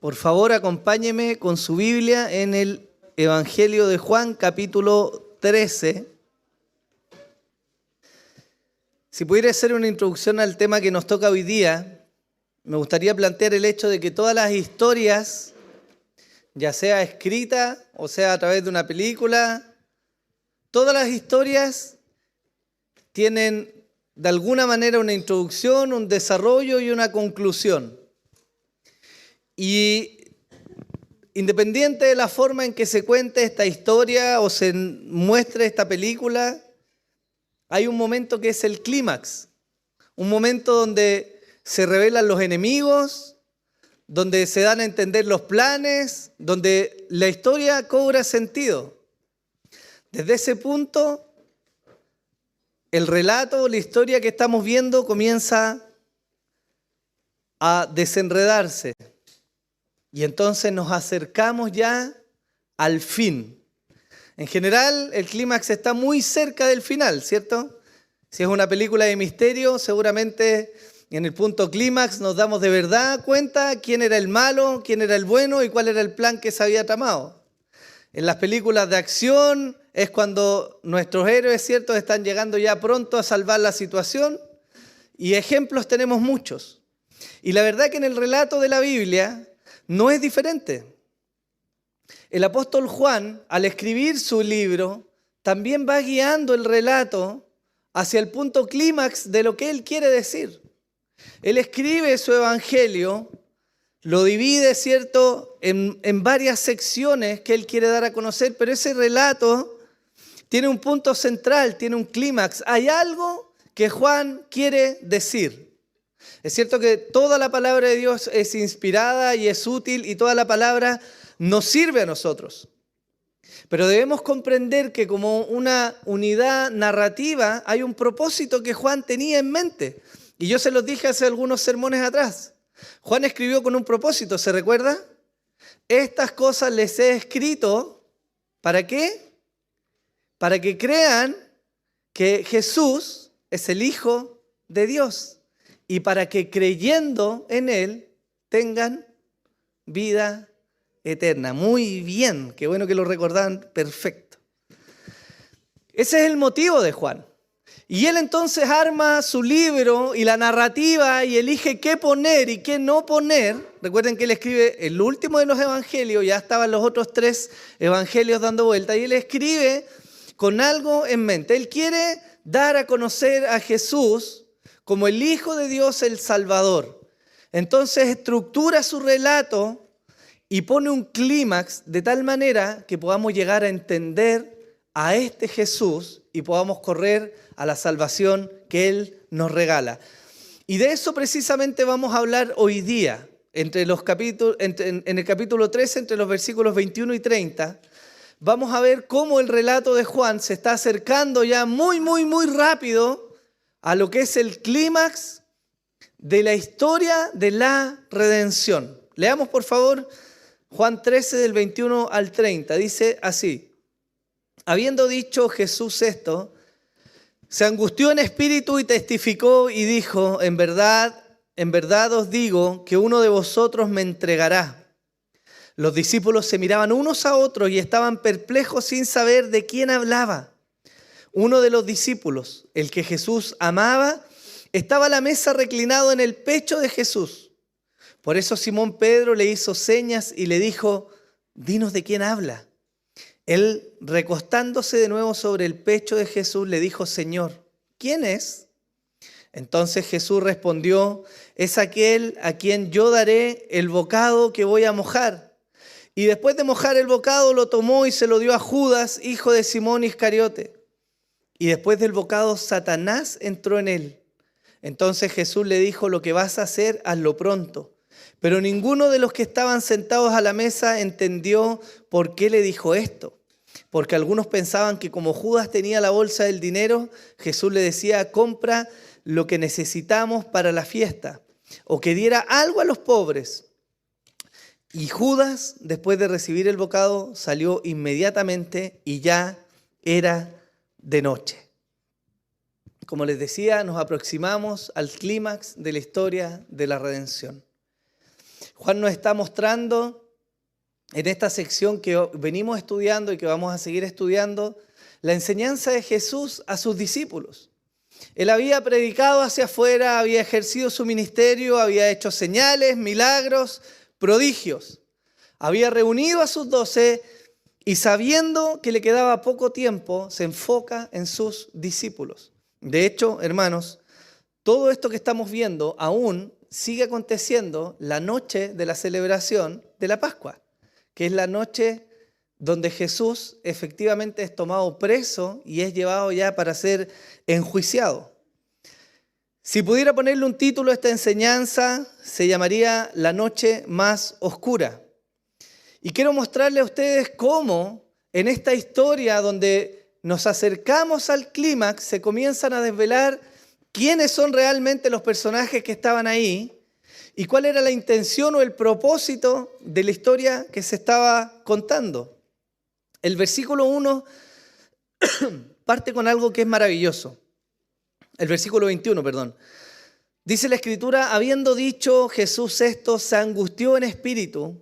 Por favor, acompáñeme con su Biblia en el Evangelio de Juan, capítulo 13. Si pudiera hacer una introducción al tema que nos toca hoy día, me gustaría plantear el hecho de que todas las historias, ya sea escrita o sea a través de una película, todas las historias tienen de alguna manera una introducción, un desarrollo y una conclusión. Y independiente de la forma en que se cuente esta historia o se muestre esta película, hay un momento que es el clímax, un momento donde se revelan los enemigos, donde se dan a entender los planes, donde la historia cobra sentido. Desde ese punto, el relato, la historia que estamos viendo comienza a desenredarse. Y entonces nos acercamos ya al fin. En general, el clímax está muy cerca del final, ¿cierto? Si es una película de misterio, seguramente en el punto clímax nos damos de verdad cuenta quién era el malo, quién era el bueno y cuál era el plan que se había tramado. En las películas de acción es cuando nuestros héroes, ¿cierto?, están llegando ya pronto a salvar la situación, y ejemplos tenemos muchos. Y la verdad que en el relato de la Biblia no es diferente. El apóstol Juan, al escribir su libro, también va guiando el relato hacia el punto clímax de lo que él quiere decir. Él escribe su evangelio, lo divide, ¿cierto?, en varias secciones que él quiere dar a conocer, pero ese relato tiene un punto central, tiene un clímax. Hay algo que Juan quiere decir. Es cierto que toda la palabra de Dios es inspirada y es útil y toda la palabra nos sirve a nosotros. Pero debemos comprender que como una unidad narrativa hay un propósito que Juan tenía en mente. Y yo se los dije hace algunos sermones atrás. Juan escribió con un propósito, ¿se recuerda? Estas cosas les he escrito, ¿para qué? Para que crean que Jesús es el Hijo de Dios. Y para que creyendo en Él tengan vida eterna. Muy bien, qué bueno que lo recordaban, perfecto. Ese es el motivo de Juan. Y él entonces arma su libro y la narrativa y elige qué poner y qué no poner. Recuerden que él escribe el último de los evangelios, ya estaban los otros 3 evangelios dando vuelta, y él escribe con algo en mente. Él quiere dar a conocer a Jesús como el Hijo de Dios, el Salvador. Entonces estructura su relato y pone un clímax de tal manera que podamos llegar a entender a este Jesús y podamos correr a la salvación que Él nos regala. Y de eso precisamente vamos a hablar hoy día, en el capítulo 13, entre los versículos 21 y 30. Vamos a ver cómo el relato de Juan se está acercando ya muy rápido a lo que es el clímax de la historia de la redención. Leamos por favor Juan 13 del 21 al 30. Dice así: habiendo dicho Jesús esto, se angustió en espíritu y testificó y dijo: en verdad os digo que uno de vosotros me entregará. Los discípulos se miraban unos a otros y estaban perplejos sin saber de quién hablaba. Uno de los discípulos, el que Jesús amaba, estaba a la mesa reclinado en el pecho de Jesús. Por eso Simón Pedro le hizo señas y le dijo: dinos de quién habla. Él, recostándose de nuevo sobre el pecho de Jesús, le dijo: Señor, ¿quién es? Entonces Jesús respondió: es aquel a quien yo daré el bocado que voy a mojar. Y después de mojar el bocado lo tomó y se lo dio a Judas, hijo de Simón Iscariote. Y después del bocado Satanás entró en él. Entonces Jesús le dijo: lo que vas a hacer, hazlo pronto. Pero ninguno de los que estaban sentados a la mesa entendió por qué le dijo esto. Porque algunos pensaban que como Judas tenía la bolsa del dinero, Jesús le decía: compra lo que necesitamos para la fiesta, o que diera algo a los pobres. Y Judas, después de recibir el bocado, salió inmediatamente y ya era de noche. Como les decía, nos aproximamos al clímax de la historia de la redención. Juan nos está mostrando en esta sección que venimos estudiando y que vamos a seguir estudiando, la enseñanza de Jesús a sus discípulos. Él había predicado hacia afuera, había ejercido su ministerio, había hecho señales, milagros, prodigios. Había reunido a sus 12 y sabiendo que le quedaba poco tiempo, se enfoca en sus discípulos. De hecho, hermanos, todo esto que estamos viendo aún sigue aconteciendo la noche de la celebración de la Pascua, que es la noche donde Jesús efectivamente es tomado preso y es llevado ya para ser enjuiciado. Si pudiera ponerle un título a esta enseñanza, se llamaría La noche más oscura. Y quiero mostrarle a ustedes cómo en esta historia donde nos acercamos al clímax se comienzan a desvelar quiénes son realmente los personajes que estaban ahí y cuál era la intención o el propósito de la historia que se estaba contando. El versículo 1 parte con algo que es maravilloso. El versículo 21, perdón. Dice la Escritura, habiendo dicho Jesús esto, se angustió en espíritu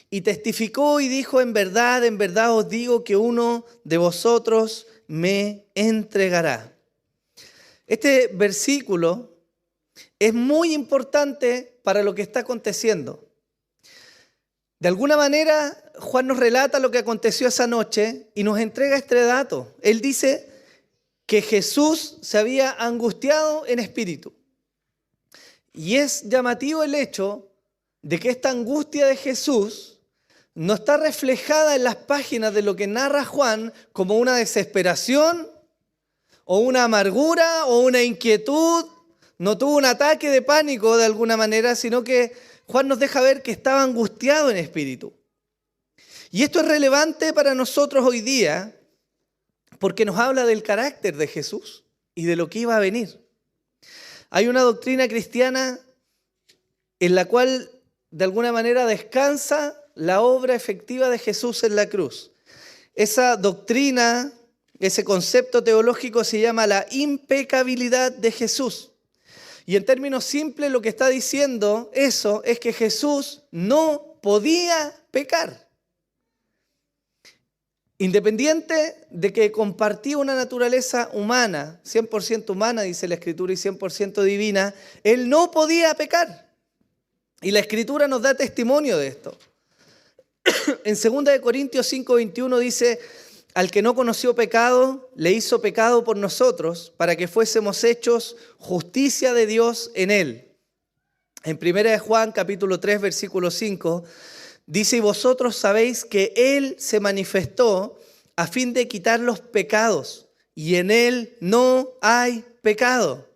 y testificó y dijo, en verdad os digo que uno de vosotros me entregará. Este versículo es muy importante para lo que está aconteciendo. De alguna manera, Juan nos relata lo que aconteció esa noche y nos entrega este dato. Él dice que Jesús se había angustiado en espíritu. Y es llamativo el hecho de que esta angustia de Jesús no está reflejada en las páginas de lo que narra Juan como una desesperación o una amargura o una inquietud. No tuvo un ataque de pánico de alguna manera, sino que Juan nos deja ver que estaba angustiado en espíritu. Y esto es relevante para nosotros hoy día porque nos habla del carácter de Jesús y de lo que iba a venir. Hay una doctrina cristiana en la cual de alguna manera descansa la obra efectiva de Jesús en la cruz. Esa doctrina, ese concepto teológico se llama la impecabilidad de Jesús. Y en términos simples lo que está diciendo eso es que Jesús no podía pecar. Independiente de que compartía una naturaleza humana, 100% humana, dice la Escritura, y 100% divina, Él no podía pecar. Y la Escritura nos da testimonio de esto. En 2 Corintios 5:21 dice, al que no conoció pecado, le hizo pecado por nosotros, para que fuésemos hechos justicia de Dios en Él. En 1 Juan capítulo 3, versículo 5, dice, y vosotros sabéis que Él se manifestó a fin de quitar los pecados, y en Él no hay pecado.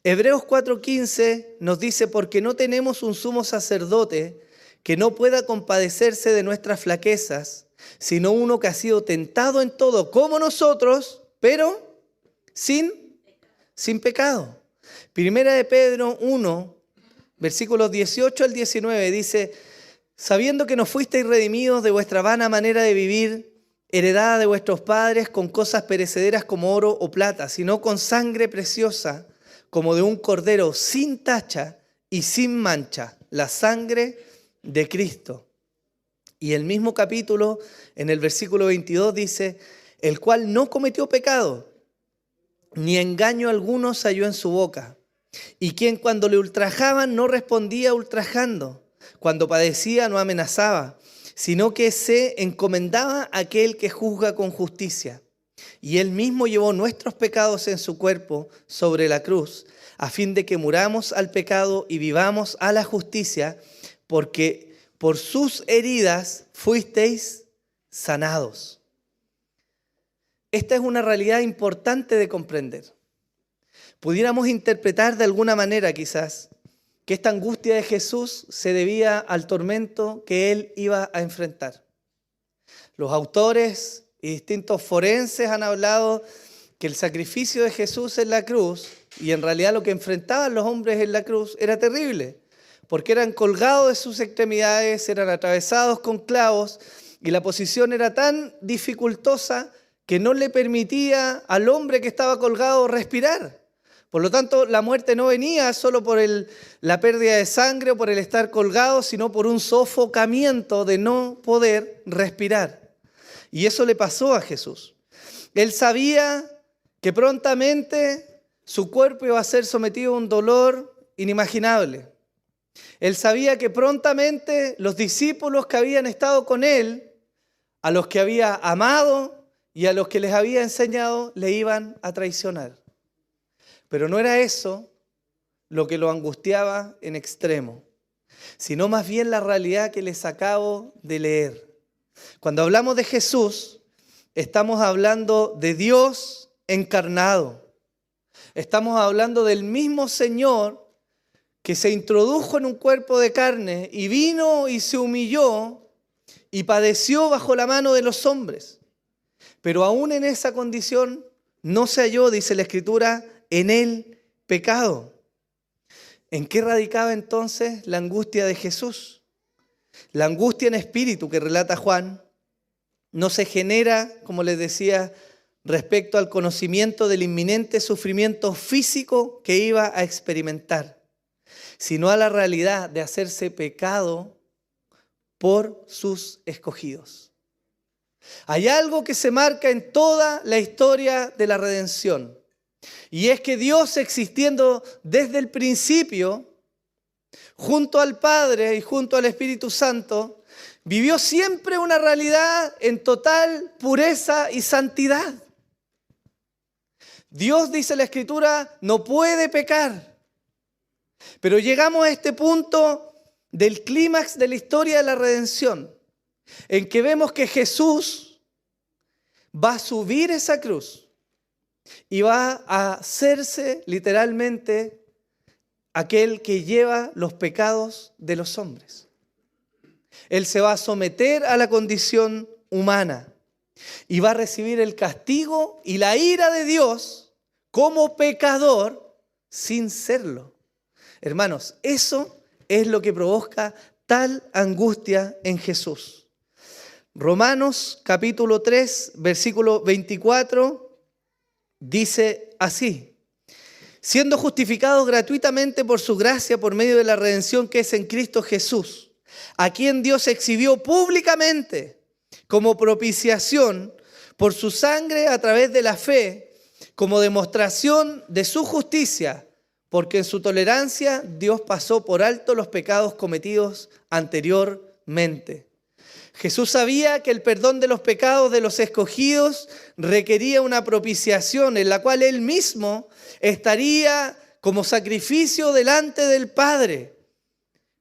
Hebreos 4:15 nos dice, porque no tenemos un sumo sacerdote que no pueda compadecerse de nuestras flaquezas, sino uno que ha sido tentado en todo como nosotros, pero sin pecado. Primera de Pedro 1, versículos 18 al 19 dice, sabiendo que no fuisteis redimidos de vuestra vana manera de vivir, heredada de vuestros padres con cosas perecederas como oro o plata, sino con sangre preciosa, como de un cordero sin tacha y sin mancha, la sangre de Cristo. Y el mismo capítulo, en el versículo 22 dice, el cual no cometió pecado, ni engaño alguno se halló en su boca, y quien cuando le ultrajaban no respondía ultrajando, cuando padecía no amenazaba, sino que se encomendaba a aquel que juzga con justicia. Y él mismo llevó nuestros pecados en su cuerpo sobre la cruz, a fin de que muramos al pecado y vivamos a la justicia, porque por sus heridas fuisteis sanados. Esta es una realidad importante de comprender. Pudiéramos interpretar de alguna manera quizás que esta angustia de Jesús se debía al tormento que él iba a enfrentar. Los autores y distintos forenses han hablado que el sacrificio de Jesús en la cruz, y en realidad lo que enfrentaban los hombres en la cruz, era terrible, porque eran colgados de sus extremidades, eran atravesados con clavos, y la posición era tan dificultosa que no le permitía al hombre que estaba colgado respirar, Por lo tanto, la muerte no venía solo por la pérdida de sangre o por el estar colgado, sino por un sofocamiento de no poder respirar. Y eso le pasó a Jesús. Él sabía que prontamente su cuerpo iba a ser sometido a un dolor inimaginable. Él sabía que prontamente los discípulos que habían estado con él, a los que había amado y a los que les había enseñado, le iban a traicionar. Pero no era eso lo que lo angustiaba en extremo, sino más bien la realidad que les acabo de leer. Cuando hablamos de Jesús, estamos hablando de Dios encarnado. Estamos hablando del mismo Señor que se introdujo en un cuerpo de carne y vino y se humilló y padeció bajo la mano de los hombres. Pero aún en esa condición no se halló, dice la Escritura, en él pecado. ¿En qué radicaba entonces la angustia de Jesús? La angustia en espíritu que relata Juan no se genera, como les decía, respecto al conocimiento del inminente sufrimiento físico que iba a experimentar, sino a la realidad de hacerse pecado por sus escogidos. Hay algo que se marca en toda la historia de la redención, y es que Dios, existiendo desde el principio, junto al Padre y junto al Espíritu Santo, vivió siempre una realidad en total pureza y santidad. Dios, dice la Escritura, no puede pecar. Pero llegamos a este punto del clímax de la historia de la redención, en que vemos que Jesús va a subir esa cruz y va a hacerse literalmente aquel que lleva los pecados de los hombres. Él se va a someter a la condición humana y va a recibir el castigo y la ira de Dios como pecador sin serlo. Hermanos, eso es lo que provoca tal angustia en Jesús. Romanos capítulo 3, versículo 24, dice así: siendo justificados gratuitamente por su gracia por medio de la redención que es en Cristo Jesús, a quien Dios exhibió públicamente como propiciación por su sangre a través de la fe, como demostración de su justicia, porque en su tolerancia Dios pasó por alto los pecados cometidos anteriormente. Jesús sabía que el perdón de los pecados de los escogidos requería una propiciación en la cual Él mismo estaría como sacrificio delante del Padre.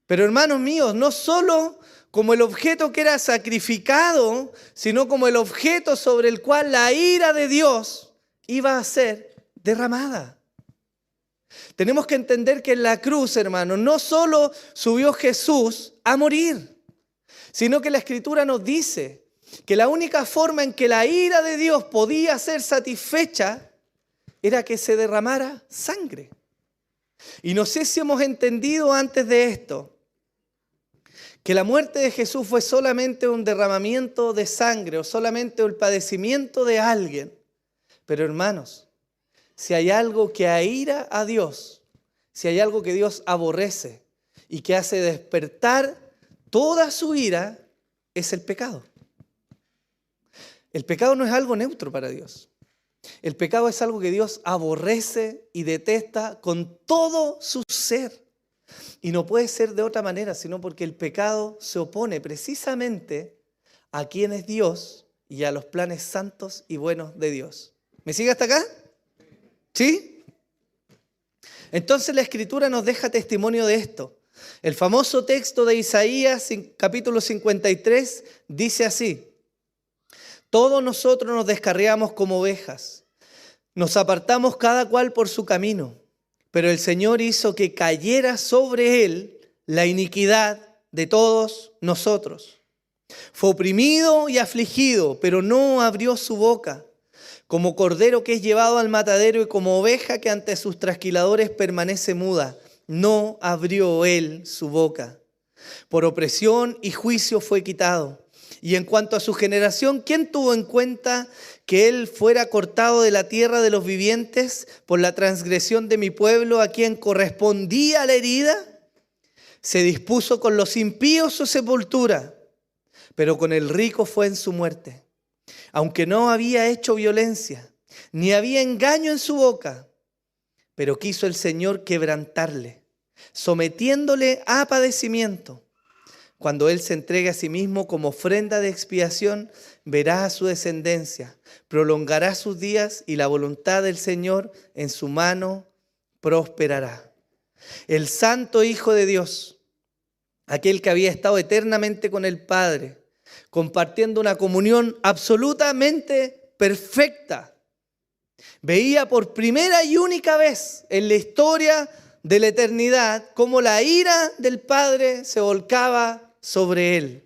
Pero hermanos míos, no solo como el objeto que era sacrificado, sino como el objeto sobre el cual la ira de Dios iba a ser derramada. Tenemos que entender que en la cruz, hermanos, no solo subió Jesús a morir, sino que la Escritura nos dice que la única forma en que la ira de Dios podía ser satisfecha era que se derramara sangre. Y no sé si hemos entendido antes de esto que la muerte de Jesús fue solamente un derramamiento de sangre o solamente el padecimiento de alguien. Pero hermanos, si hay algo que aira a Dios, si hay algo que Dios aborrece y que hace despertar toda su ira, es el pecado. El pecado no es algo neutro para Dios. El pecado es algo que Dios aborrece y detesta con todo su ser. Y no puede ser de otra manera, sino porque el pecado se opone precisamente a quién es Dios y a los planes santos y buenos de Dios. ¿Me sigue hasta acá? ¿Sí? Entonces la Escritura nos deja testimonio de esto. El famoso texto de Isaías, capítulo 53, dice así: todos nosotros nos descarriamos como ovejas, nos apartamos cada cual por su camino, pero el Señor hizo que cayera sobre él la iniquidad de todos nosotros. Fue oprimido y afligido, pero no abrió su boca. Como cordero que es llevado al matadero y como oveja que ante sus trasquiladores permanece muda, no abrió él su boca. Por opresión y juicio fue quitado. Y en cuanto a su generación, ¿quién tuvo en cuenta que él fuera cortado de la tierra de los vivientes por la transgresión de mi pueblo, a quien correspondía la herida. Se dispuso con los impíos su sepultura, pero con el rico fue en su muerte. Aunque no había hecho violencia, ni había engaño en su boca, pero quiso el Señor quebrantarle, sometiéndole a padecimiento. Cuando Él se entregue a sí mismo como ofrenda de expiación, verá a su descendencia, prolongará sus días y la voluntad del Señor en su mano prosperará. El Santo Hijo de Dios, aquel que había estado eternamente con el Padre, compartiendo una comunión absolutamente perfecta, veía por primera y única vez en la historia de la eternidad cómo la ira del Padre se volcaba sobre él.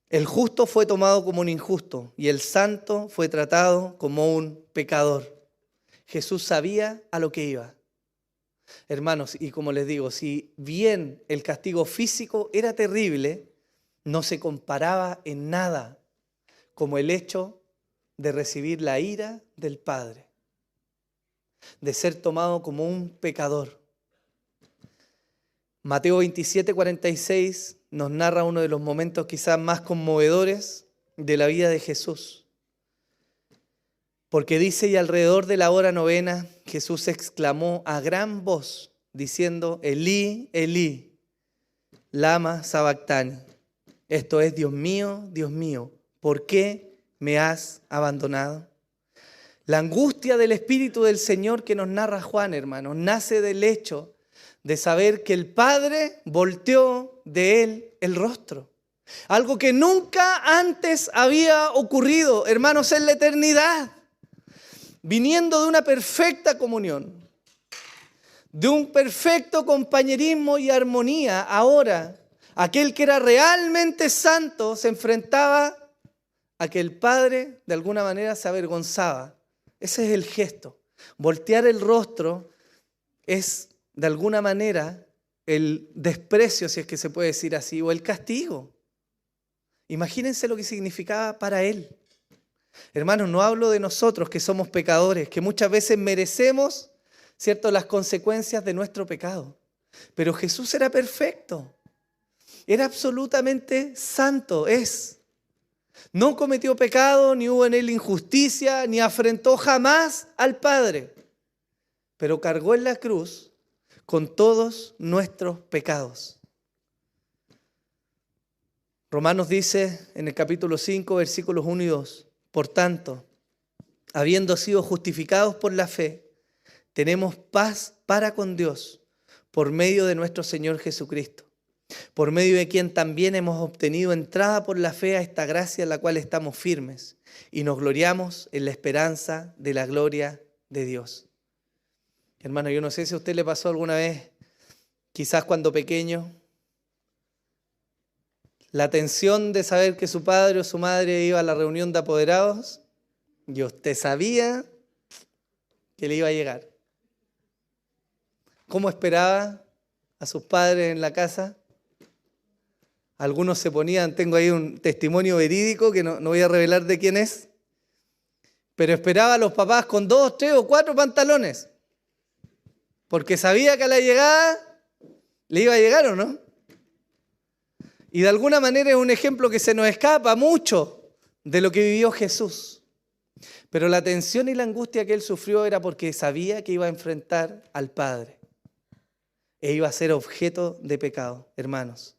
El justo fue tomado como un injusto y el santo fue tratado como un pecador. Jesús sabía a lo que iba. Hermanos, y como les digo, si bien el castigo físico era terrible, no se comparaba en nada como el hecho de recibir la ira del Padre, de ser tomado como un pecador. Mateo 27:46 nos narra uno de los momentos quizás más conmovedores de la vida de Jesús. Porque dice, y alrededor de la hora novena, Jesús exclamó a gran voz, diciendo, Elí, Elí, lama sabactani. Esto es, Dios mío, ¿por qué me has abandonado? La angustia del Espíritu del Señor que nos narra Juan, hermanos, nace del hecho de saber que el Padre volteó de él el rostro. Algo que nunca antes había ocurrido, hermanos, en la eternidad. Viniendo de una perfecta comunión, de un perfecto compañerismo y armonía, ahora aquel que era realmente santo se enfrentaba a que el Padre de alguna manera se avergonzaba. Ese es el gesto. Voltear el rostro es de alguna manera el desprecio, si es que se puede decir así, o el castigo. Imagínense lo que significaba para él. Hermanos, no hablo de nosotros que somos pecadores, que muchas veces merecemos, ¿cierto?, las consecuencias de nuestro pecado. Pero Jesús era perfecto, era absolutamente santo, No cometió pecado, ni hubo en él injusticia, ni afrentó jamás al Padre. Pero cargó en la cruz con todos nuestros pecados. Romanos dice en el capítulo 5, versículos 1 y 2, por tanto, habiendo sido justificados por la fe, tenemos paz para con Dios por medio de nuestro Señor Jesucristo, por medio de quien también hemos obtenido entrada por la fe a esta gracia en la cual estamos firmes y nos gloriamos en la esperanza de la gloria de Dios. Hermano, yo no sé si a usted le pasó alguna vez, quizás cuando pequeño, la tensión de saber que su padre o su madre iba a la reunión de apoderados y usted sabía que le iba a llegar. ¿Cómo esperaba a sus padres en la casa? Algunos se ponían, tengo ahí un testimonio verídico que no voy a revelar de quién es, pero esperaba a los papás con 2, 3 o 4 pantalones, porque sabía que a la llegada le iba a llegar, ¿o no? Y de alguna manera es un ejemplo que se nos escapa mucho de lo que vivió Jesús. Pero la tensión y la angustia que él sufrió era porque sabía que iba a enfrentar al Padre e iba a ser objeto de pecado, hermanos.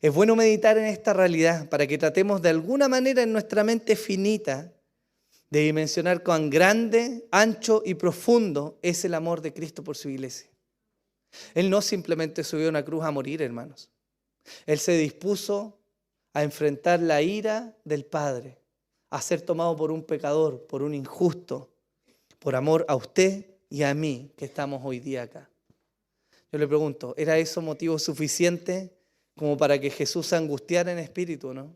Es bueno meditar en esta realidad para que tratemos de alguna manera en nuestra mente finita de dimensionar cuán grande, ancho y profundo es el amor de Cristo por su iglesia. Él no simplemente subió a una cruz a morir, hermanos. Él se dispuso a enfrentar la ira del Padre, a ser tomado por un pecador, por un injusto, por amor a usted y a mí que estamos hoy día acá. Yo le pregunto, ¿era eso motivo suficiente como para que Jesús se angustiara en espíritu, no?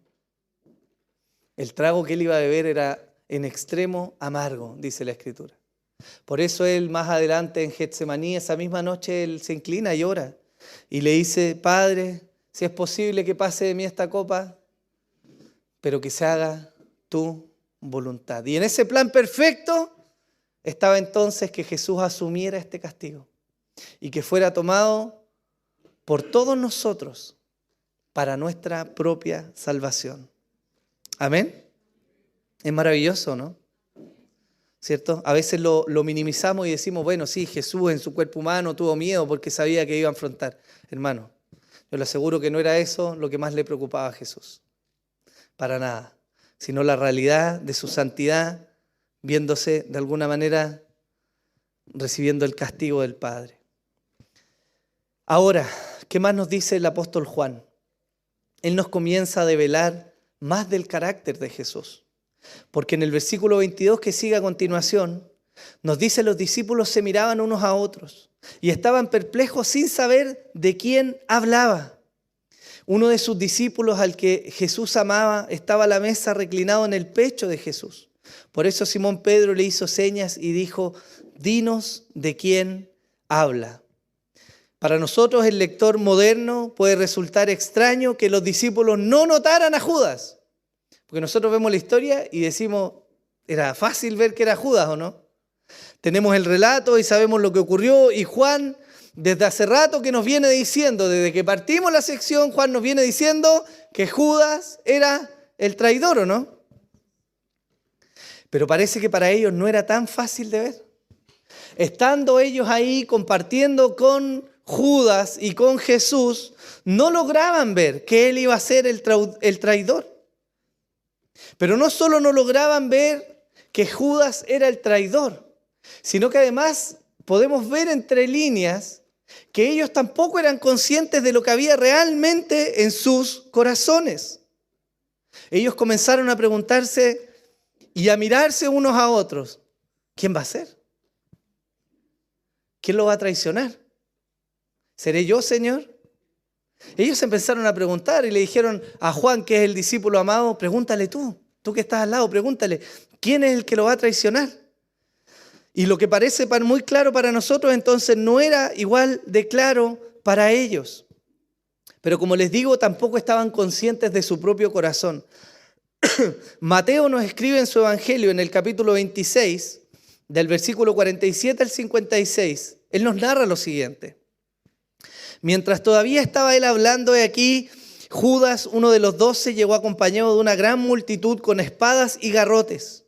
El trago que él iba a beber era en extremo amargo, dice la Escritura. Por eso él más adelante en Getsemaní, esa misma noche, él se inclina y ora y le dice, Padre, si es posible que pase de mí esta copa, pero que se haga tu voluntad. Y en ese plan perfecto estaba entonces que Jesús asumiera este castigo y que fuera tomado por todos nosotros para nuestra propia salvación. Amén. Es maravilloso, ¿no? ¿Cierto? A veces lo minimizamos y decimos, bueno, sí, Jesús en su cuerpo humano tuvo miedo porque sabía que iba a enfrentar. Hermano, yo le aseguro que no era eso lo que más le preocupaba a Jesús. Para nada. Sino la realidad de su santidad, viéndose de alguna manera recibiendo el castigo del Padre. Ahora, ¿qué más nos dice el apóstol Juan? Él nos comienza a develar más del carácter de Jesús. Porque en el versículo 22 que sigue a continuación, nos dice los discípulos se miraban unos a otros y estaban perplejos sin saber de quién hablaba. Uno de sus discípulos al que Jesús amaba estaba a la mesa reclinado en el pecho de Jesús. Por eso Simón Pedro le hizo señas y dijo, dinos de quién habla. Para nosotros el lector moderno puede resultar extraño que los discípulos no notaran a Judas. Porque nosotros vemos la historia y decimos, era fácil ver que era Judas, ¿o no? Tenemos el relato y sabemos lo que ocurrió y Juan, desde hace rato que nos viene diciendo, desde que partimos la sección, Juan nos viene diciendo que Judas era el traidor, ¿o no? Pero parece que para ellos no era tan fácil de ver. Estando ellos ahí compartiendo con Judas y con Jesús, no lograban ver que él iba a ser el traidor. Pero no solo no lograban ver que Judas era el traidor, sino que además podemos ver entre líneas que ellos tampoco eran conscientes de lo que había realmente en sus corazones. Ellos comenzaron a preguntarse y a mirarse unos a otros, ¿quién va a ser? ¿Quién lo va a traicionar? ¿Seré yo, Señor? Ellos empezaron a preguntar y le dijeron a Juan, que es el discípulo amado, pregúntale tú que estás al lado, pregúntale, ¿quién es el que lo va a traicionar? Y lo que parece muy claro para nosotros entonces no era igual de claro para ellos. Pero como les digo, tampoco estaban conscientes de su propio corazón. Mateo nos escribe en su evangelio, en el capítulo 26, del versículo 47 al 56, él nos narra lo siguiente. Mientras todavía estaba él hablando de aquí, Judas, uno de los 12, llegó acompañado de una gran multitud con espadas y garrotes,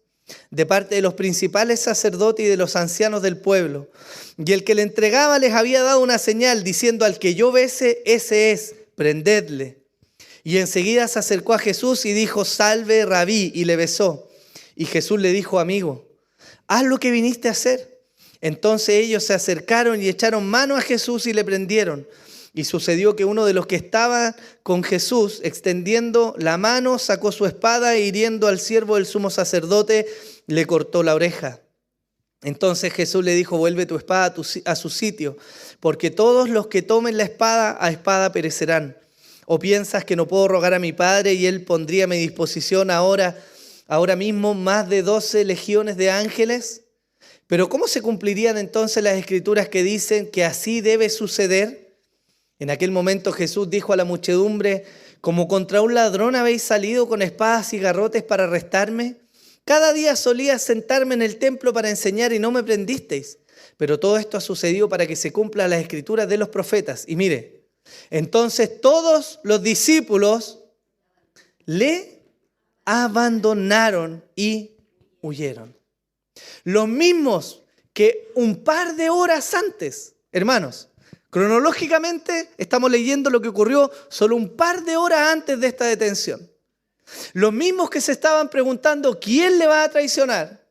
de parte de los principales sacerdotes y de los ancianos del pueblo. Y el que le entregaba les había dado una señal, diciendo, al que yo bese, ese es, prendedle. Y enseguida se acercó a Jesús y dijo, salve, Rabí, y le besó. Y Jesús le dijo, amigo, haz lo que viniste a hacer. Entonces ellos se acercaron y echaron mano a Jesús y le prendieron. Y sucedió que uno de los que estaba con Jesús, extendiendo la mano, sacó su espada e hiriendo al siervo del sumo sacerdote, le cortó la oreja. Entonces Jesús le dijo, vuelve tu espada a su sitio, porque todos los que tomen la espada, a espada perecerán. ¿O piensas que no puedo rogar a mi Padre y Él pondría a mi disposición ahora mismo más de 12 legiones de ángeles? Pero ¿cómo se cumplirían entonces las escrituras que dicen que así debe suceder? En aquel momento Jesús dijo a la muchedumbre, como contra un ladrón habéis salido con espadas y garrotes para arrestarme. Cada día solía sentarme en el templo para enseñar y no me prendisteis. Pero todo esto ha sucedido para que se cumplan las escrituras de los profetas. Y mire, entonces todos los discípulos le abandonaron y huyeron. Los mismos que un par de horas antes, hermanos, cronológicamente estamos leyendo lo que ocurrió solo un par de horas antes de esta detención. Los mismos que se estaban preguntando quién le va a traicionar,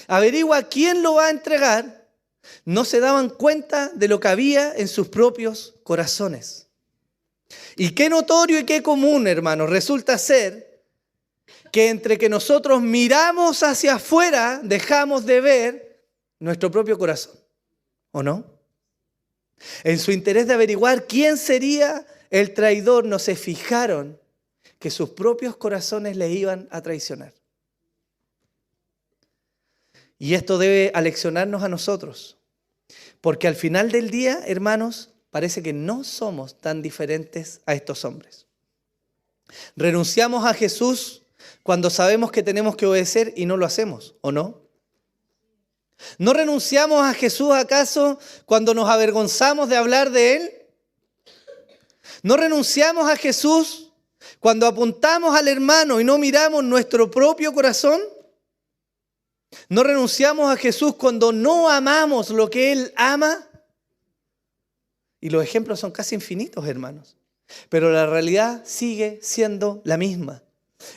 averigua quién lo va a entregar, no se daban cuenta de lo que había en sus propios corazones. Y qué notorio y qué común, hermanos, resulta ser que entre que nosotros miramos hacia afuera, dejamos de ver nuestro propio corazón, ¿o no? En su interés de averiguar quién sería el traidor, no se fijaron que sus propios corazones le iban a traicionar. Y esto debe aleccionarnos a nosotros, porque al final del día, hermanos, parece que no somos tan diferentes a estos hombres. Renunciamos a Jesús cuando sabemos que tenemos que obedecer y no lo hacemos, ¿o no? ¿No renunciamos a Jesús acaso cuando nos avergonzamos de hablar de Él? ¿No renunciamos a Jesús cuando apuntamos al hermano y no miramos nuestro propio corazón? ¿No renunciamos a Jesús cuando no amamos lo que Él ama? Y los ejemplos son casi infinitos, hermanos. Pero la realidad sigue siendo la misma.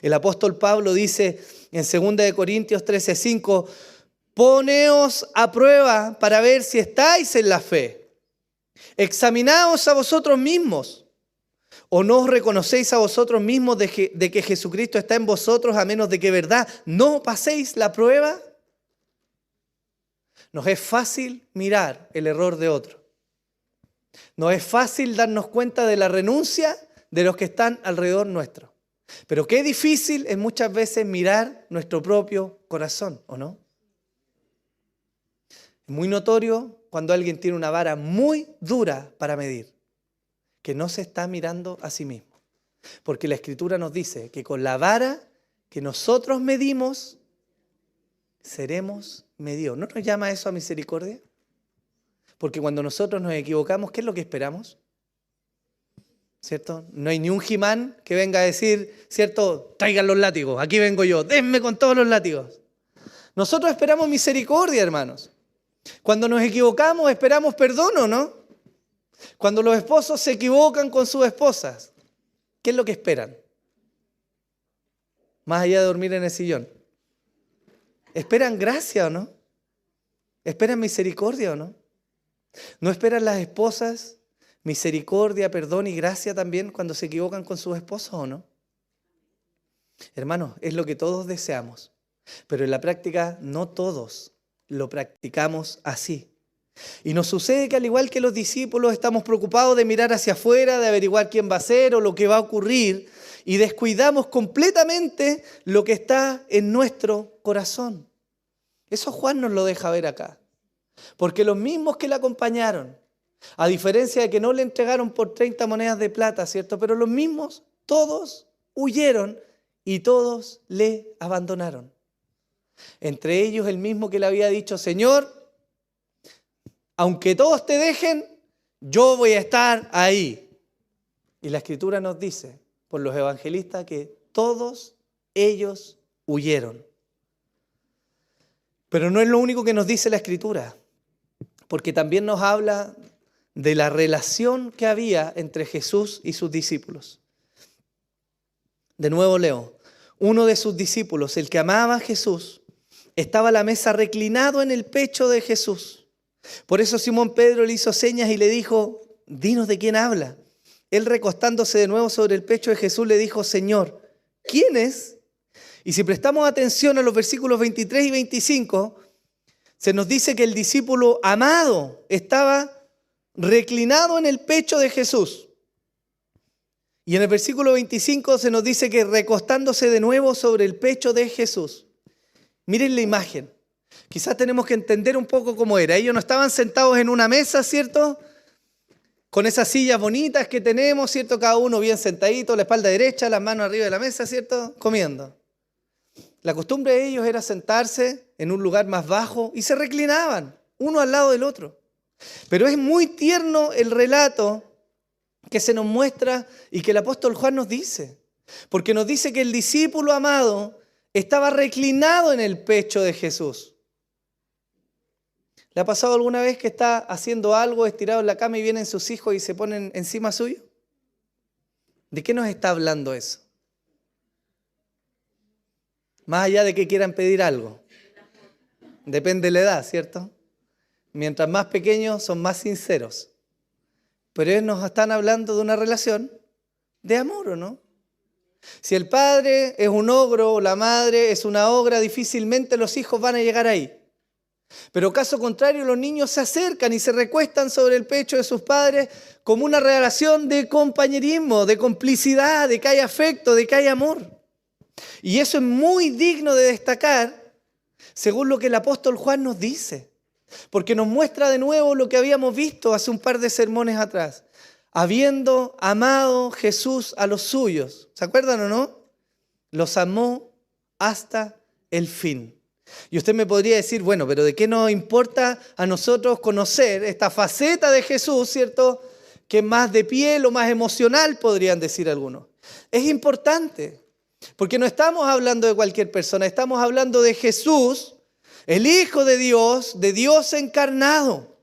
El apóstol Pablo dice en 2 Corintios 13:5, poneos a prueba para ver si estáis en la fe. Examinaos a vosotros mismos. ¿O no os reconocéis a vosotros mismos de que Jesucristo está en vosotros, a menos de que verdad no paséis la prueba? Nos es fácil mirar el error de otro. Nos es fácil darnos cuenta de la renuncia de los que están alrededor nuestro. Pero qué difícil es muchas veces mirar nuestro propio corazón, ¿o no? Es muy notorio cuando alguien tiene una vara muy dura para medir, que no se está mirando a sí mismo. Porque la Escritura nos dice que con la vara que nosotros medimos, seremos medidos. ¿No nos llama eso a misericordia? Porque cuando nosotros nos equivocamos, ¿qué es lo que esperamos? ¿Cierto? No hay ni un He-Man que venga a decir, ¿cierto? Traigan los látigos, aquí vengo yo, denme con todos los látigos. Nosotros esperamos misericordia, hermanos. Cuando nos equivocamos, esperamos perdón, ¿o no? Cuando los esposos se equivocan con sus esposas, ¿qué es lo que esperan? Más allá de dormir en el sillón. ¿Esperan gracia o no? ¿Esperan misericordia o no? ¿No esperan las esposas misericordia, perdón y gracia también cuando se equivocan con sus esposos o no? Hermanos, es lo que todos deseamos, pero en la práctica no todos lo practicamos así. Y nos sucede que al igual que los discípulos estamos preocupados de mirar hacia afuera, de averiguar quién va a ser o lo que va a ocurrir, y descuidamos completamente lo que está en nuestro corazón. Eso Juan nos lo deja ver acá. Porque los mismos que le acompañaron, a diferencia de que no le entregaron por 30 monedas de plata, ¿cierto? Pero los mismos, todos huyeron y todos le abandonaron. Entre ellos el mismo que le había dicho, Señor, aunque todos te dejen, yo voy a estar ahí. Y la Escritura nos dice, por los evangelistas, que todos ellos huyeron. Pero no es lo único que nos dice la Escritura, porque también nos habla de la relación que había entre Jesús y sus discípulos. De nuevo leo, uno de sus discípulos, el que amaba a Jesús, estaba a la mesa reclinado en el pecho de Jesús. Por eso Simón Pedro le hizo señas y le dijo, dinos de quién habla. Él recostándose de nuevo sobre el pecho de Jesús le dijo, Señor, ¿quién es? Y si prestamos atención a los versículos 23 y 25, se nos dice que el discípulo amado estaba reclinado en el pecho de Jesús. Y en el versículo 25 se nos dice que recostándose de nuevo sobre el pecho de Jesús. Miren la imagen. Quizás tenemos que entender un poco cómo era. Ellos no estaban sentados en una mesa, ¿cierto? Con esas sillas bonitas que tenemos, ¿cierto? Cada uno bien sentadito, la espalda derecha, las manos arriba de la mesa, ¿cierto? Comiendo. La costumbre de ellos era sentarse en un lugar más bajo y se reclinaban, uno al lado del otro. Pero es muy tierno el relato que se nos muestra y que el apóstol Juan nos dice. Porque nos dice que el discípulo amado estaba reclinado en el pecho de Jesús. ¿Le ha pasado alguna vez que está haciendo algo, estirado en la cama y vienen sus hijos y se ponen encima suyo? ¿De qué nos está hablando eso? Más allá de que quieran pedir algo. Depende de la edad, ¿cierto? Mientras más pequeños son más sinceros. Pero ellos nos están hablando de una relación de amor, ¿o no? Si el padre es un ogro o la madre es una ogra, difícilmente los hijos van a llegar ahí. Pero caso contrario, los niños se acercan y se recuestan sobre el pecho de sus padres como una relación de compañerismo, de complicidad, de que hay afecto, de que hay amor. Y eso es muy digno de destacar, según lo que el apóstol Juan nos dice, porque nos muestra de nuevo lo que habíamos visto hace un par de sermones atrás. Habiendo amado Jesús a los suyos, ¿se acuerdan o no? Los amó hasta el fin. Y usted me podría decir, bueno, pero ¿de qué nos importa a nosotros conocer esta faceta de Jesús, cierto? Que es más de piel o más emocional, podrían decir algunos. Es importante, porque no estamos hablando de cualquier persona, estamos hablando de Jesús, el Hijo de Dios encarnado.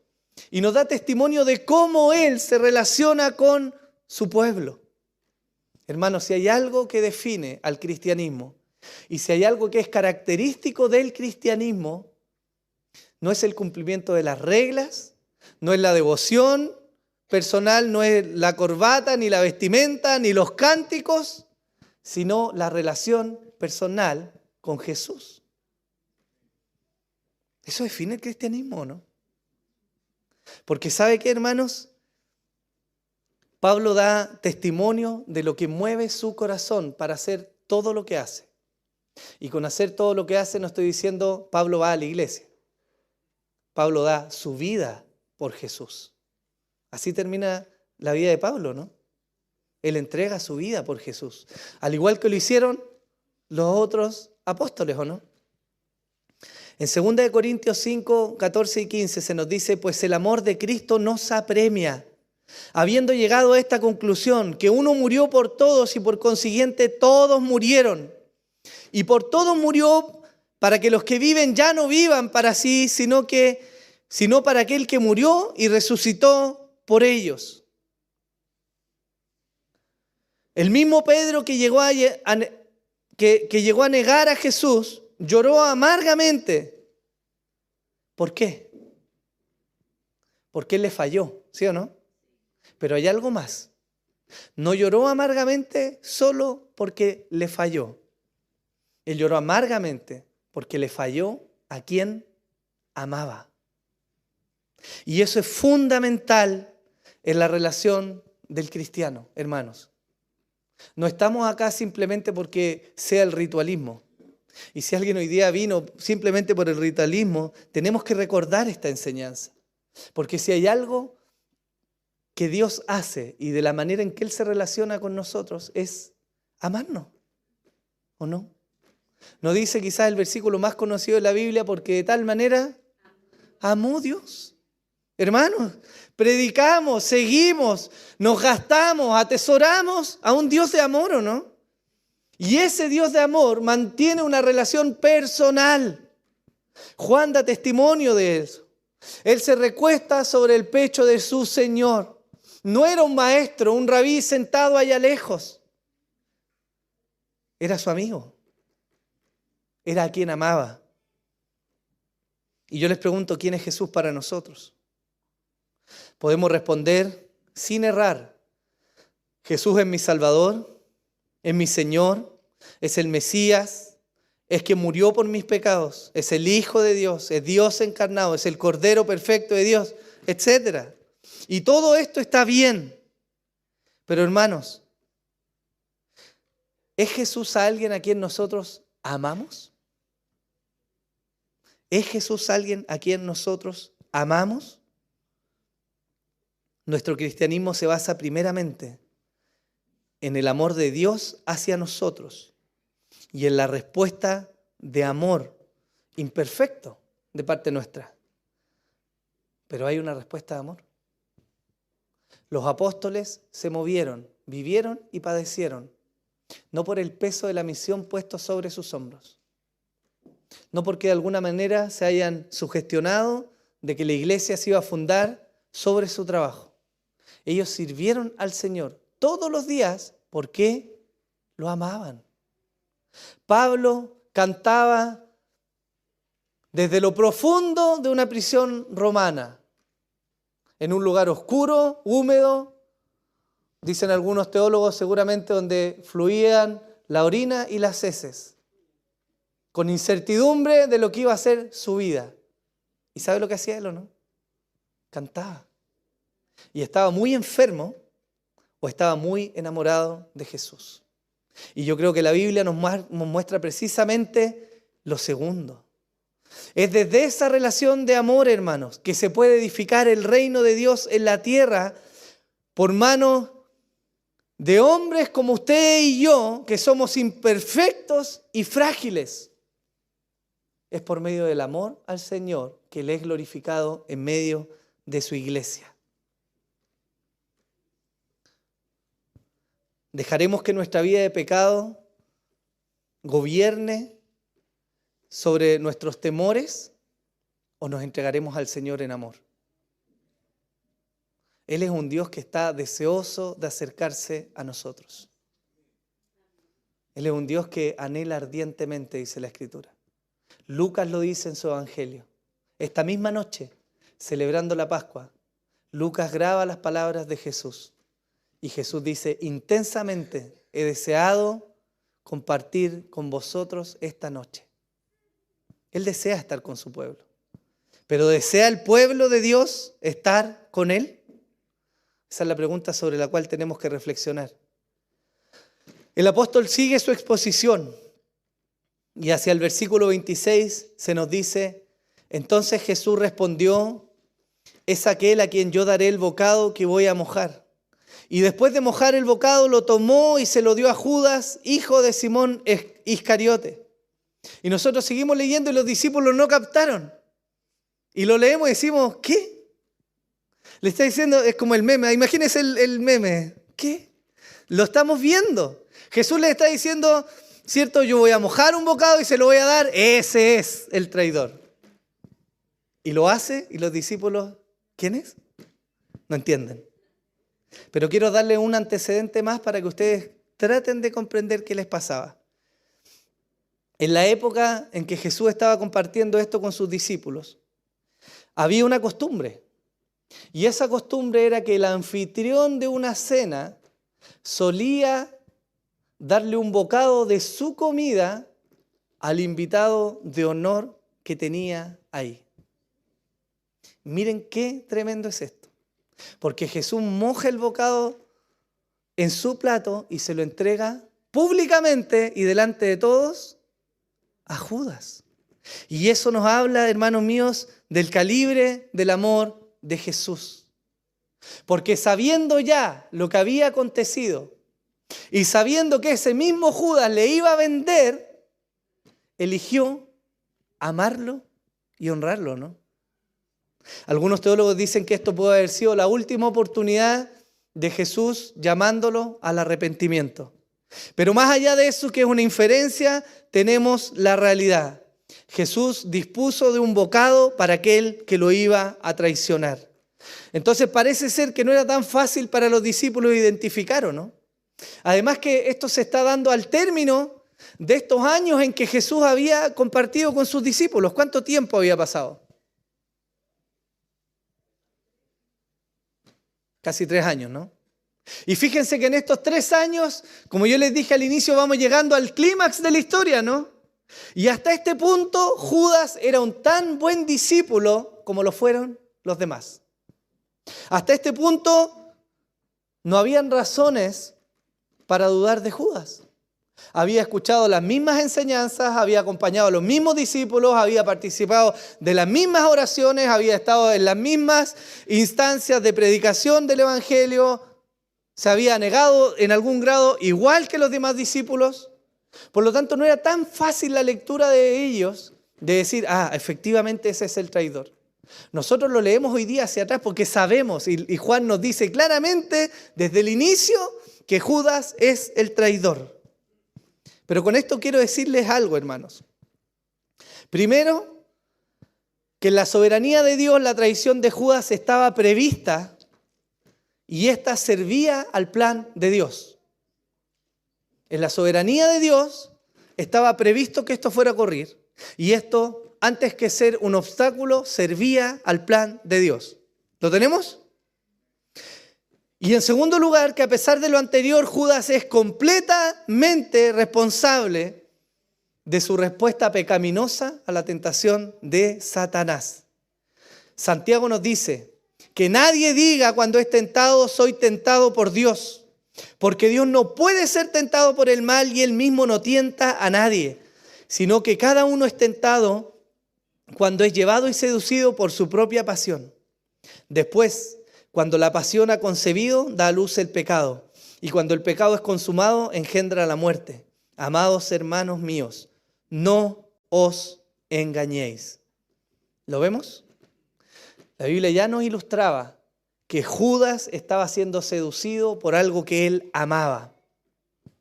Y nos da testimonio de cómo Él se relaciona con su pueblo. Hermanos, si hay algo que define al cristianismo, y si hay algo que es característico del cristianismo, no es el cumplimiento de las reglas, no es la devoción personal, no es la corbata, ni la vestimenta, ni los cánticos, sino la relación personal con Jesús. Eso define el cristianismo, ¿no? Porque ¿sabe qué, hermanos? Pablo da testimonio de lo que mueve su corazón para hacer todo lo que hace. Y con hacer todo lo que hace no estoy diciendo Pablo va a la iglesia. Pablo da su vida por Jesús. Así termina la vida de Pablo, ¿no? Él entrega su vida por Jesús. Al igual que lo hicieron los otros apóstoles, ¿o no? En 2 Corintios 5, 14 y 15 se nos dice, pues el amor de Cristo nos apremia, habiendo llegado a esta conclusión, que uno murió por todos y por consiguiente todos murieron. Y por todos murió para que los que viven ya no vivan para sí, sino para aquel que murió y resucitó por ellos. El mismo Pedro que llegó a negar a Jesús lloró amargamente. ¿Por qué? Porque él le falló, ¿sí o no? Pero hay algo más. No lloró amargamente solo porque le falló. Él lloró amargamente porque le falló a quien amaba. Y eso es fundamental en la relación del cristiano, hermanos. No estamos acá simplemente porque sea el ritualismo. Y si alguien hoy día vino simplemente por el ritualismo, tenemos que recordar esta enseñanza. Porque si hay algo que Dios hace y de la manera en que Él se relaciona con nosotros es amarnos, ¿o no? ¿No dice quizás el versículo más conocido de la Biblia porque de tal manera amó Dios? Hermanos, predicamos, seguimos, nos gastamos, atesoramos a un Dios de amor, ¿o no? Y ese Dios de amor mantiene una relación personal. Juan da testimonio de eso. Él se recuesta sobre el pecho de su Señor. No era un maestro, un rabí sentado allá lejos. Era su amigo. Era a quien amaba. Y yo les pregunto, ¿quién es Jesús para nosotros? Podemos responder sin errar. Jesús es mi Salvador, es mi Señor, es el Mesías, es quien murió por mis pecados, es el Hijo de Dios, es Dios encarnado, es el Cordero perfecto de Dios, etc. Y todo esto está bien. Pero hermanos, ¿es Jesús alguien a quien nosotros amamos? ¿Es Jesús alguien a quien nosotros amamos? Nuestro cristianismo se basa primeramente en el amor de Dios hacia nosotros y en la respuesta de amor imperfecto de parte nuestra. Pero hay una respuesta de amor. Los apóstoles se movieron, vivieron y padecieron, no por el peso de la misión puesto sobre sus hombros, no porque de alguna manera se hayan sugestionado de que la iglesia se iba a fundar sobre su trabajo. Ellos sirvieron al Señor todos los días porque lo amaban. Pablo cantaba desde lo profundo de una prisión romana, en un lugar oscuro, húmedo, dicen algunos teólogos seguramente donde fluían la orina y las heces, con incertidumbre de lo que iba a ser su vida. ¿Y sabe lo que hacía él o no? Cantaba. Y estaba muy enfermo o estaba muy enamorado de Jesús. Y yo creo que la Biblia nos muestra precisamente lo segundo. Es desde esa relación de amor, hermanos, que se puede edificar el reino de Dios en la tierra por mano de hombres como usted y yo, que somos imperfectos y frágiles. Es por medio del amor al Señor que Él es glorificado en medio de su iglesia. ¿Dejaremos que nuestra vida de pecado gobierne sobre nuestros temores o nos entregaremos al Señor en amor? Él es un Dios que está deseoso de acercarse a nosotros. Él es un Dios que anhela ardientemente, dice la Escritura. Lucas lo dice en su Evangelio. Esta misma noche, celebrando la Pascua, Lucas graba las palabras de Jesús. Y Jesús dice, intensamente he deseado compartir con vosotros esta noche. Él desea estar con su pueblo. Pero ¿desea el pueblo de Dios estar con Él? Esa es la pregunta sobre la cual tenemos que reflexionar. El apóstol sigue su exposición y hacia el versículo 26 se nos dice, entonces Jesús respondió, es aquel a quien yo daré el bocado que voy a mojar. Y después de mojar el bocado lo tomó y se lo dio a Judas, hijo de Simón Iscariote. Y nosotros seguimos leyendo y los discípulos no captaron. Y lo leemos y decimos, ¿qué? Le está diciendo, es como el meme, imagínense el meme. ¿Qué? Lo estamos viendo. Jesús le está diciendo, ¿cierto? Yo voy a mojar un bocado y se lo voy a dar. Ese es el traidor. Y lo hace y los discípulos, ¿quién es? No entienden. Pero quiero darle un antecedente más para que ustedes traten de comprender qué les pasaba. En la época en que Jesús estaba compartiendo esto con sus discípulos, había una costumbre. Y esa costumbre era que el anfitrión de una cena solía darle un bocado de su comida al invitado de honor que tenía ahí. Miren qué tremendo es esto. Porque Jesús moja el bocado en su plato y se lo entrega públicamente y delante de todos a Judas. Y eso nos habla, hermanos míos, del calibre del amor de Jesús. Porque sabiendo ya lo que había acontecido y sabiendo que ese mismo Judas le iba a vender, eligió amarlo y honrarlo, ¿no? Algunos teólogos dicen que esto puede haber sido la última oportunidad de Jesús llamándolo al arrepentimiento. Pero más allá de eso, que es una inferencia, tenemos la realidad. Jesús dispuso de un bocado para aquel que lo iba a traicionar. Entonces parece ser que no era tan fácil para los discípulos identificarlo, ¿no? Además que esto se está dando al término de estos años en que Jesús había compartido con sus discípulos. ¿Cuánto tiempo había pasado? Casi 3 años, ¿no? Y fíjense que en estos 3 años, como yo les dije al inicio, vamos llegando al clímax de la historia, ¿no? Y hasta este punto, Judas era un tan buen discípulo como lo fueron los demás. Hasta este punto, no habían razones para dudar de Judas. Había escuchado las mismas enseñanzas, había acompañado a los mismos discípulos, había participado de las mismas oraciones, había estado en las mismas instancias de predicación del Evangelio, se había negado en algún grado igual que los demás discípulos. Por lo tanto, no era tan fácil la lectura de ellos de decir, efectivamente ese es el traidor. Nosotros lo leemos hoy día hacia atrás porque sabemos, y Juan nos dice claramente desde el inicio que Judas es el traidor. Pero con esto quiero decirles algo, hermanos. Primero, que en la soberanía de Dios la traición de Judas estaba prevista y ésta servía al plan de Dios. En la soberanía de Dios estaba previsto que esto fuera a ocurrir y esto, antes que ser un obstáculo, servía al plan de Dios. ¿Lo tenemos? Y en segundo lugar, que a pesar de lo anterior, Judas es completamente responsable de su respuesta pecaminosa a la tentación de Satanás. Santiago nos dice que nadie diga cuando es tentado, soy tentado por Dios, porque Dios no puede ser tentado por el mal y Él mismo no tienta a nadie, sino que cada uno es tentado cuando es llevado y seducido por su propia pasión. Después, cuando la pasión ha concebido, da a luz el pecado. Y cuando el pecado es consumado, engendra la muerte. Amados hermanos míos, no os engañéis. ¿Lo vemos? La Biblia ya nos ilustraba que Judas estaba siendo seducido por algo que él amaba.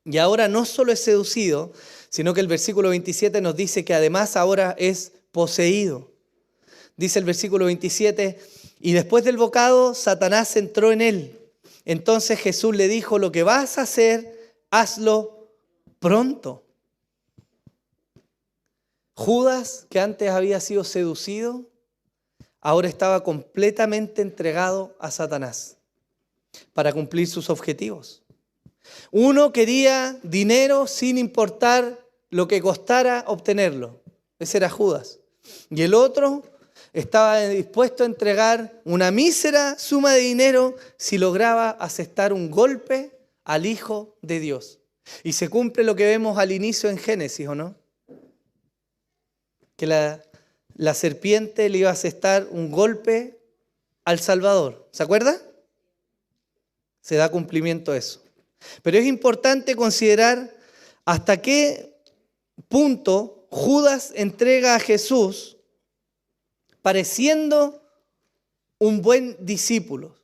Y ahora no solo es seducido, sino que el versículo 27 nos dice que además ahora es poseído. Dice el versículo 27, y después del bocado, Satanás entró en él. Entonces Jesús le dijo, lo que vas a hacer, hazlo pronto. Judas, que antes había sido seducido, ahora estaba completamente entregado a Satanás para cumplir sus objetivos. Uno quería dinero sin importar lo que costara obtenerlo. Ese era Judas. Y el otro estaba dispuesto a entregar una mísera suma de dinero si lograba asestar un golpe al Hijo de Dios. Y se cumple lo que vemos al inicio en Génesis, ¿o no? Que la serpiente le iba a asestar un golpe al Salvador. ¿Se acuerda? Se da cumplimiento a eso. Pero es importante considerar hasta qué punto Judas entrega a Jesús pareciendo un buen discípulo.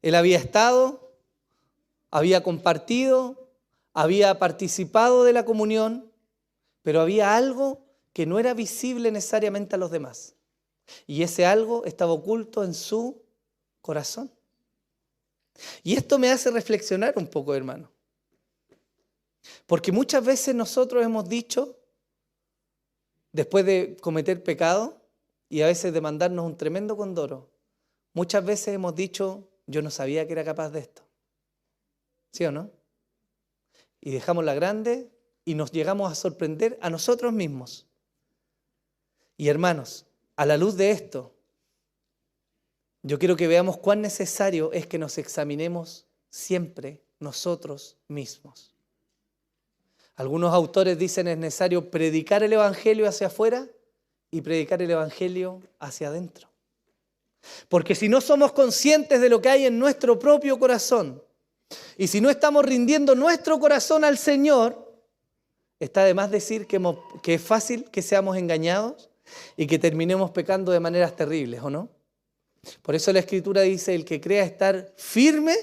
Él había estado, había compartido, había participado de la comunión, pero había algo que no era visible necesariamente a los demás. Y ese algo estaba oculto en su corazón. Y esto me hace reflexionar un poco, hermano. Porque muchas veces nosotros hemos dicho, después de cometer pecado y a veces de mandarnos un tremendo condoro, muchas veces hemos dicho, yo no sabía que era capaz de esto. ¿Sí o no? Y dejamos la grande y nos llegamos a sorprender a nosotros mismos. Y hermanos, a la luz de esto, yo quiero que veamos cuán necesario es que nos examinemos siempre nosotros mismos. Algunos autores dicen es necesario predicar el Evangelio hacia afuera y predicar el Evangelio hacia adentro. Porque si no somos conscientes de lo que hay en nuestro propio corazón y si no estamos rindiendo nuestro corazón al Señor, está de más decir que es fácil que seamos engañados y que terminemos pecando de maneras terribles, ¿o no? Por eso la Escritura dice, el que crea estar firme,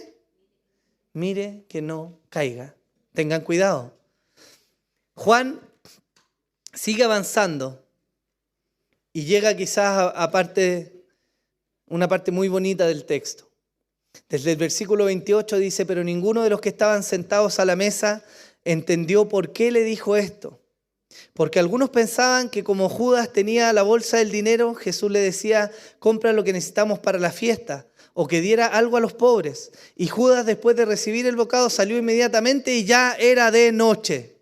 mire que no caiga. Tengan cuidado. Juan sigue avanzando y llega quizás a una parte muy bonita del texto. Desde el versículo 28 dice, pero ninguno de los que estaban sentados a la mesa entendió por qué le dijo esto. Porque algunos pensaban que como Judas tenía la bolsa del dinero, Jesús le decía, compra lo que necesitamos para la fiesta, o que diera algo a los pobres. Y Judas, después de recibir el bocado, salió inmediatamente y ya era de noche.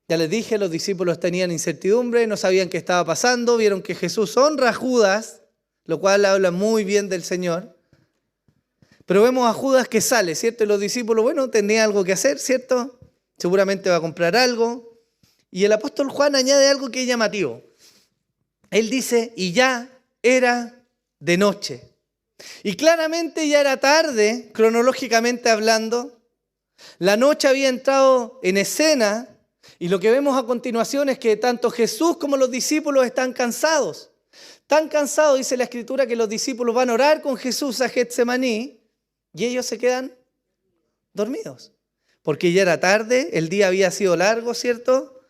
Ya les dije, los discípulos tenían incertidumbre, no sabían qué estaba pasando, vieron que Jesús honra a Judas, lo cual habla muy bien del Señor. Pero vemos a Judas que sale, ¿cierto? Y los discípulos, bueno, tenían algo que hacer, ¿cierto? Seguramente va a comprar algo. Y el apóstol Juan añade algo que es llamativo. Él dice, y ya era de noche. Y claramente ya era tarde, cronológicamente hablando. La noche había entrado en escena y lo que vemos a continuación es que tanto Jesús como los discípulos están cansados. Tan cansados, dice la Escritura, que los discípulos van a orar con Jesús a Getsemaní y ellos se quedan dormidos. Porque ya era tarde, el día había sido largo, ¿cierto?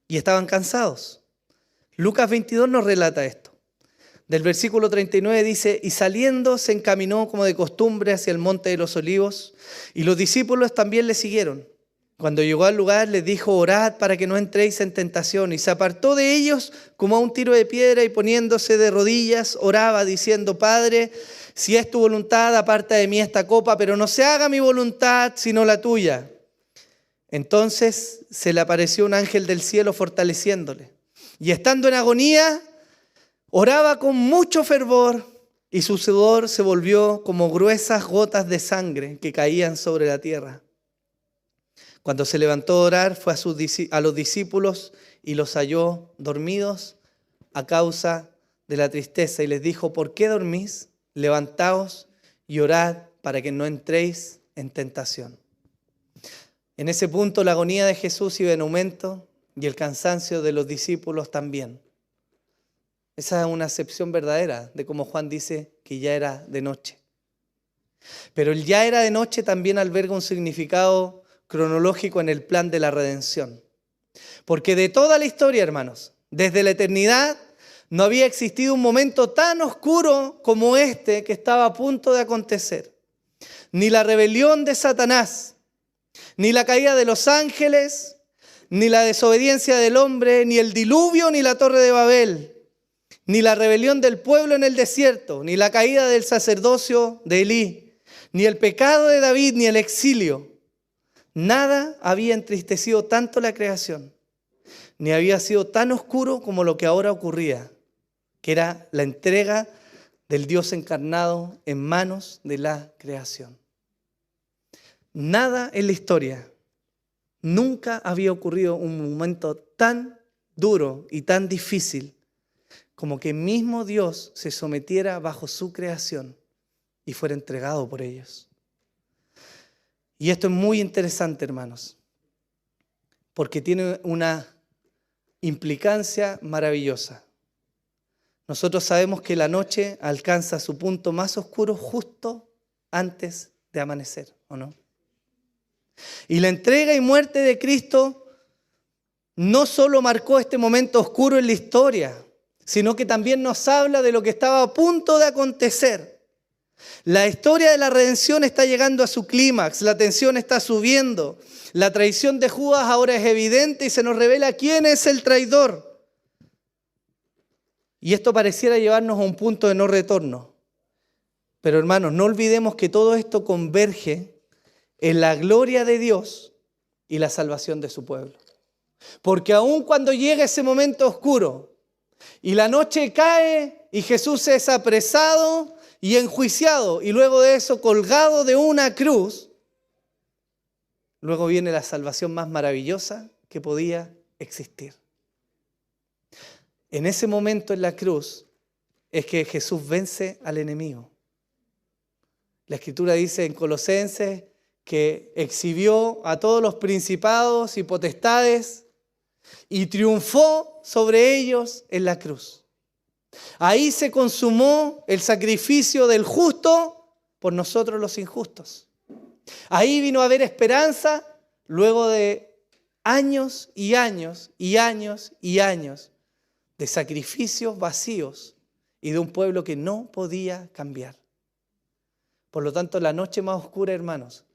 Y estaban cansados. Lucas 22 nos relata esto. Del versículo 39 dice, y saliendo se encaminó como de costumbre hacia el monte de los olivos, y los discípulos también le siguieron. Cuando llegó al lugar les dijo, orad para que no entréis en tentación, y se apartó de ellos como a un tiro de piedra, y poniéndose de rodillas oraba diciendo, Padre, si es tu voluntad, aparta de mí esta copa, pero no se haga mi voluntad, sino la tuya. Entonces se le apareció un ángel del cielo fortaleciéndole. Y estando en agonía, oraba con mucho fervor, y su sudor se volvió como gruesas gotas de sangre que caían sobre la tierra. Cuando se levantó a orar, fue a los discípulos y los halló dormidos a causa de la tristeza. Y les dijo, ¿por qué dormís? Levantaos y orad para que no entréis en tentación. En ese punto la agonía de Jesús iba en aumento y el cansancio de los discípulos también. Esa es una acepción verdadera de cómo Juan dice que ya era de noche. Pero el ya era de noche también alberga un significado cronológico en el plan de la redención. Porque de toda la historia, hermanos, desde la eternidad, no había existido un momento tan oscuro como este que estaba a punto de acontecer. Ni la rebelión de Satanás, ni la caída de los ángeles, ni la desobediencia del hombre, ni el diluvio, ni la torre de Babel, ni la rebelión del pueblo en el desierto, ni la caída del sacerdocio de Elí, ni el pecado de David, ni el exilio. Nada había entristecido tanto la creación, ni había sido tan oscuro como lo que ahora ocurría, que era la entrega del Dios encarnado en manos de la creación. Nada en la historia, nunca había ocurrido un momento tan duro y tan difícil como que mismo Dios se sometiera bajo su creación y fuera entregado por ellos. Y esto es muy interesante, hermanos, porque tiene una implicancia maravillosa. Nosotros sabemos que la noche alcanza su punto más oscuro justo antes de amanecer, ¿o no? Y la entrega y muerte de Cristo no solo marcó este momento oscuro en la historia, sino que también nos habla de lo que estaba a punto de acontecer. La historia de la redención está llegando a su clímax, la tensión está subiendo, la traición de Judas ahora es evidente y se nos revela quién es el traidor. Y esto pareciera llevarnos a un punto de no retorno. Pero hermanos, no olvidemos que todo esto converge en la gloria de Dios y la salvación de su pueblo. Porque aun cuando llega ese momento oscuro y la noche cae y Jesús es apresado y enjuiciado y luego de eso colgado de una cruz, luego viene la salvación más maravillosa que podía existir. En ese momento en la cruz es que Jesús vence al enemigo. La Escritura dice en Colosenses que exhibió a todos los principados y potestades y triunfó sobre ellos en la cruz. Ahí se consumó el sacrificio del justo por nosotros los injustos. Ahí vino a haber esperanza luego de años y años y años y años de sacrificios vacíos y de un pueblo que no podía cambiar. Por lo tanto, la noche más oscura, hermanos,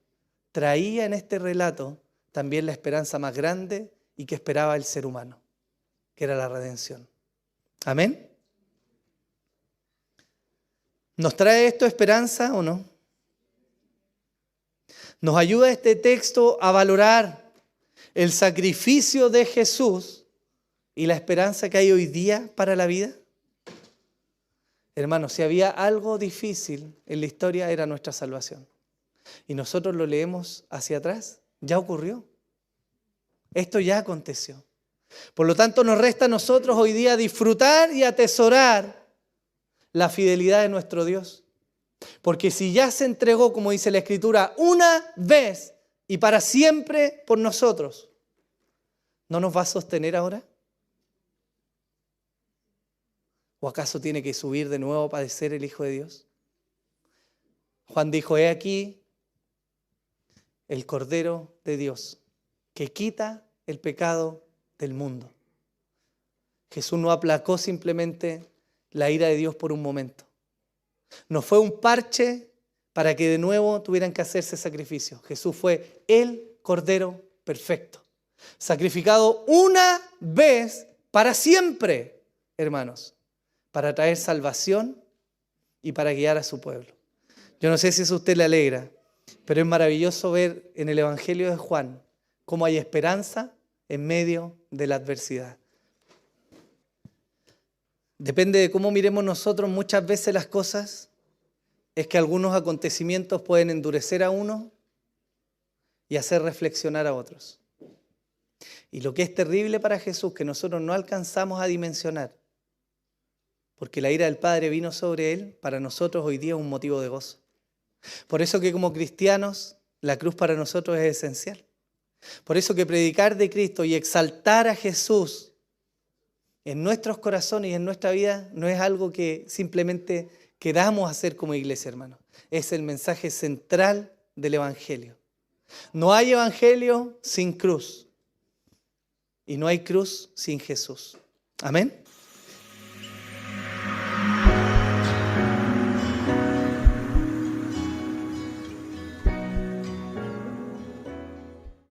traía en este relato también la esperanza más grande y que esperaba el ser humano, que era la redención. ¿Amén? ¿Nos trae esto esperanza o no? ¿Nos ayuda este texto a valorar el sacrificio de Jesús y la esperanza que hay hoy día para la vida? Hermanos, si había algo difícil en la historia era nuestra salvación. Y nosotros lo leemos hacia atrás, ya ocurrió. Esto ya aconteció. Por lo tanto, nos resta a nosotros hoy día disfrutar y atesorar la fidelidad de nuestro Dios. Porque si ya se entregó, como dice la Escritura, una vez y para siempre por nosotros, ¿no nos va a sostener ahora? ¿O acaso tiene que subir de nuevo a padecer el Hijo de Dios? Juan dijo, he aquí el Cordero de Dios que quita el pecado del mundo. Jesús no aplacó simplemente la ira de Dios por un momento. No fue un parche para que de nuevo tuvieran que hacerse sacrificios. Jesús fue el Cordero perfecto, sacrificado una vez para siempre, hermanos, para traer salvación y para guiar a su pueblo. Yo no sé si eso a usted le alegra, pero es maravilloso ver en el Evangelio de Juan cómo hay esperanza en medio de la adversidad. Depende de cómo miremos nosotros muchas veces las cosas, es que algunos acontecimientos pueden endurecer a uno y hacer reflexionar a otros. Y lo que es terrible para Jesús, que nosotros no alcanzamos a dimensionar, porque la ira del Padre vino sobre él, para nosotros hoy día es un motivo de gozo. Por eso que como cristianos la cruz para nosotros es esencial. Por eso que predicar de Cristo y exaltar a Jesús en nuestros corazones y en nuestra vida no es algo que simplemente queramos hacer como iglesia, hermano. Es el mensaje central del Evangelio. No hay Evangelio sin cruz. Y no hay cruz sin Jesús. Amén.